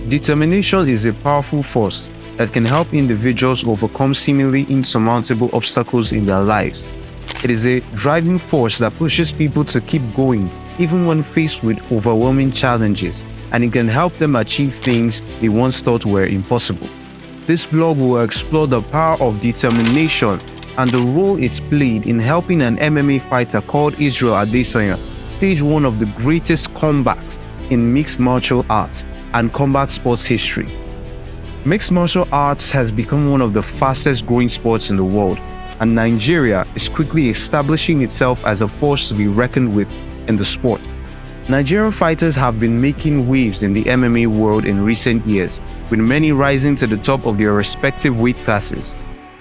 Determination is a powerful force that can help individuals overcome seemingly insurmountable obstacles in their lives. It is a driving force that pushes people to keep going even when faced with overwhelming challenges, and it can help them achieve things they once thought were impossible. This blog will explore the power of determination and the role it's played in helping an MMA fighter called Isreal Adesanya stage one of the greatest comebacks in mixed martial arts and combat sports history. Mixed martial arts has become one of the fastest growing sports in the world, and Nigeria is quickly establishing itself as a force to be reckoned with in the sport. Nigerian fighters have been making waves in the MMA world in recent years, with many rising to the top of their respective weight classes.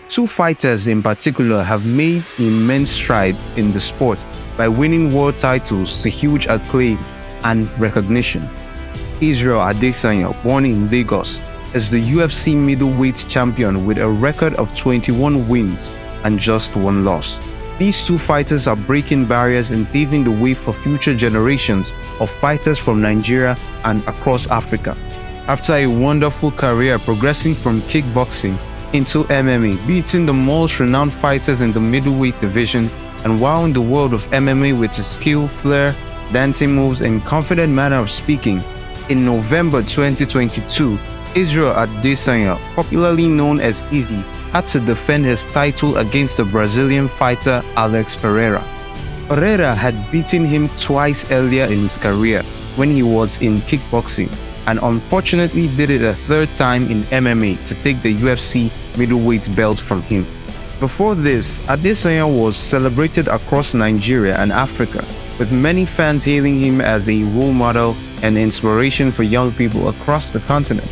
Two fighters in particular have made immense strides in the sport by winning world titles to huge acclaim and recognition. Isreal Adesanya, born in Lagos, is the UFC Middleweight Champion with a record of 21 wins and just one loss. These two fighters are breaking barriers and paving the way for future generations of fighters from Nigeria and across Africa. After a wonderful career progressing from kickboxing into MMA, beating the most renowned fighters in the middleweight division, and wowing the world of MMA with his skill, flair, dancing moves, and confident manner of speaking, in November 2022, Isreal Adesanya, popularly known as Izzy, had to defend his title against the Brazilian fighter Alex Pereira. Pereira had beaten him twice earlier in his career when he was in kickboxing, and unfortunately did it a third time in MMA to take the UFC middleweight belt from him. Before this, Adesanya was celebrated across Nigeria and Africa, with many fans hailing him as a role model and inspiration for young people across the continent.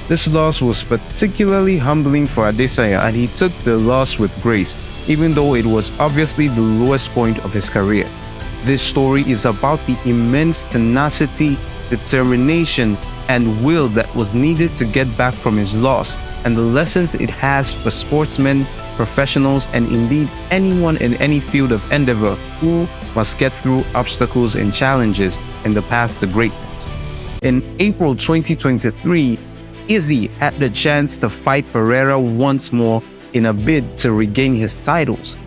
This loss was particularly humbling for Adesanya, and he took the loss with grace, even though it was obviously the lowest point of his career. This story is about the immense tenacity, determination, and will that was needed to get back from his loss, and the lessons it has for sportsmen, professionals, and indeed anyone in any field of endeavor who must get through obstacles and challenges in the path to greatness. In April 2023, Izzy had the chance to fight Pereira once more in a bid to regain his titles.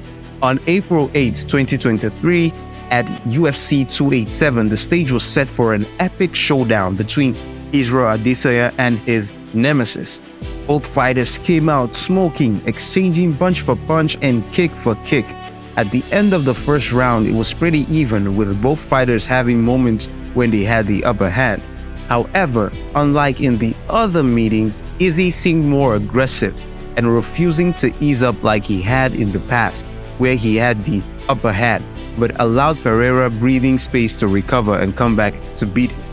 On April 8, 2023, at UFC 287, the stage was set for an epic showdown between Isreal Adesanya and his nemesis. Both fighters came out smoking, exchanging punch for punch and kick for kick. At the end of the first round, it was pretty even, with both fighters having moments when they had the upper hand. However, unlike in the other meetings, Izzy seemed more aggressive and refusing to ease up like he had in the past, where he had the upper hand, but allowed Pereira breathing space to recover and come back to beat him.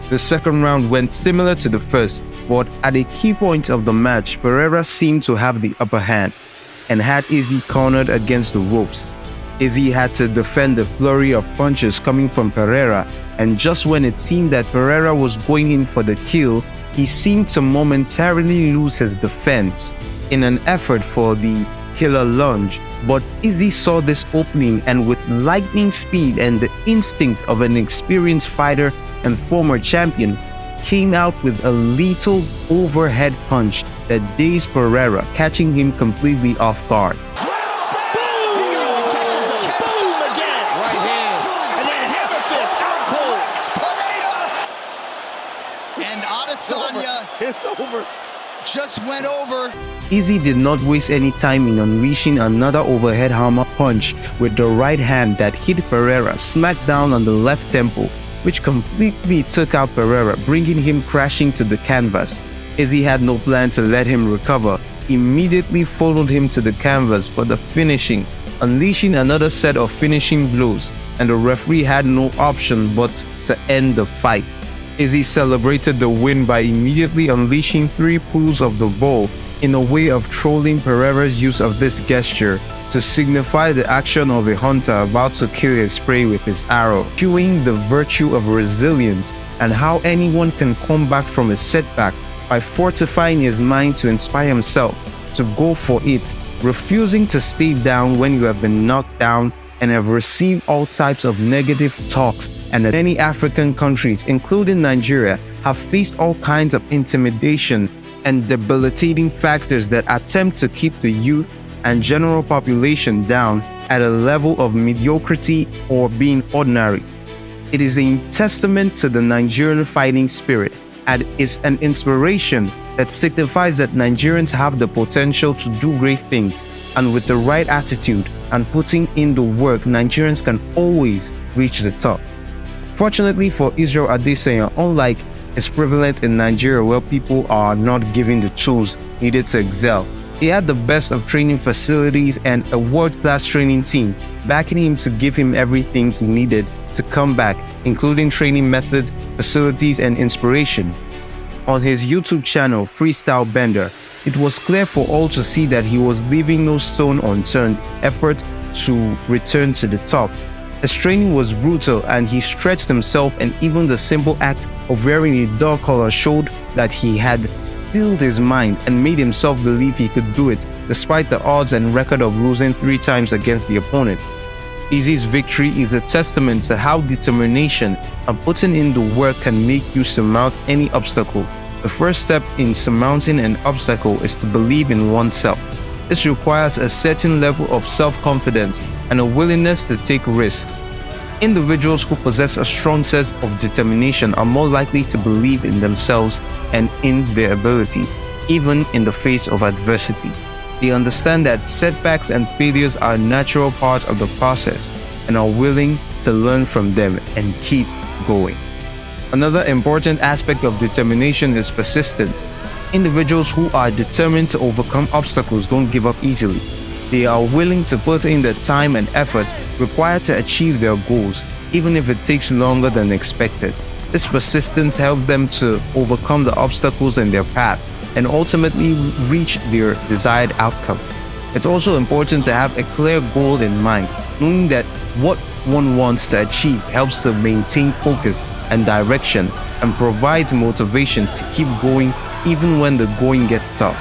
The second round went similar to the first, but at a key point of the match, Pereira seemed to have the upper hand and had Izzy cornered against the ropes. Izzy had to defend the flurry of punches coming from Pereira, and just when it seemed that Pereira was going in for the kill, he seemed to momentarily lose his defense in an effort for the killer lunge. But Izzy saw this opening, and with lightning speed and the instinct of an experienced fighter and former champion, came out with a lethal overhead punch that dazed Pereira, catching him completely off guard. And Adesanya, it's over. Just went over. Izzy did not waste any time in unleashing another overhead hammer punch with the right hand that hit Pereira smack down on the left temple, which completely took out Pereira, bringing him crashing to the canvas. Izzy had no plan to let him recover, immediately followed him to the canvas for the finishing, unleashing another set of finishing blows, and the referee had no option but to end the fight. Izzy celebrated the win by immediately unleashing 3 pulls of the bow in a way of trolling Pereira's use of this gesture to signify the action of a hunter about to kill his prey with his arrow, showing the virtue of resilience and how anyone can come back from a setback by fortifying his mind to inspire himself to go for it, refusing to stay down when you have been knocked down and have received all types of negative talks and many African countries, including Nigeria, have faced all kinds of intimidation and debilitating factors that attempt to keep the youth and general population down at a level of mediocrity or being ordinary. It is a testament to the Nigerian fighting spirit and is an inspiration that signifies that Nigerians have the potential to do great things, and with the right attitude and putting in the work, Nigerians can always reach the top. Fortunately for Isreal Adesanya, unlike is prevalent in Nigeria where people are not given the tools needed to excel, he had the best of training facilities and a world-class training team backing him to give him everything he needed to come back, including training methods, facilities, and inspiration. On his YouTube channel, Stylebender, it was clear for all to see that he was leaving no stone unturned effort to return to the top. His training was brutal and he stretched himself, and even the simple act of wearing a dog collar showed that he had stilled his mind and made himself believe he could do it despite the odds and record of losing 3 times against the opponent. Izzy's victory is a testament to how determination and putting in the work can make you surmount any obstacle. The first step in surmounting an obstacle is to believe in oneself. This requires a certain level of self-confidence and a willingness to take risks. Individuals who possess a strong sense of determination are more likely to believe in themselves and in their abilities, even in the face of adversity. They understand that setbacks and failures are a natural part of the process and are willing to learn from them and keep going. Another important aspect of determination is persistence. Individuals who are determined to overcome obstacles don't give up easily. They are willing to put in the time and effort required to achieve their goals, even if it takes longer than expected. This persistence helps them to overcome the obstacles in their path and ultimately reach their desired outcome. It's also important to have a clear goal in mind, knowing that what one wants to achieve helps to maintain focus and direction and provides motivation to keep going even when the going gets tough.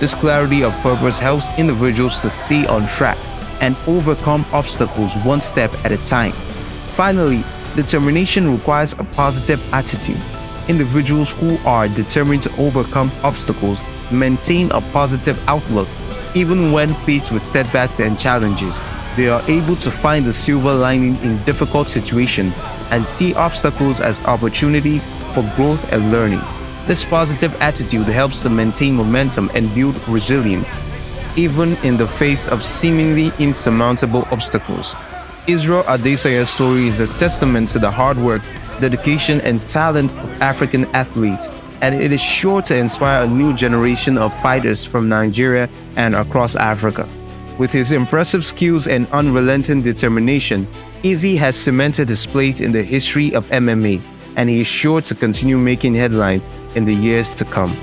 This clarity of purpose helps individuals to stay on track and overcome obstacles one step at a time. Finally, determination requires a positive attitude. Individuals who are determined to overcome obstacles maintain a positive outlook. Even when faced with setbacks and challenges, they are able to find the silver lining in difficult situations and see obstacles as opportunities for growth and learning. This positive attitude helps to maintain momentum and build resilience, even in the face of seemingly insurmountable obstacles. Isreal Adesanya's story is a testament to the hard work, dedication, and talent of African athletes, and it is sure to inspire a new generation of fighters from Nigeria and across Africa. With his impressive skills and unrelenting determination, Izzy has cemented his place in the history of MMA, and he is sure to continue making headlines in the years to come.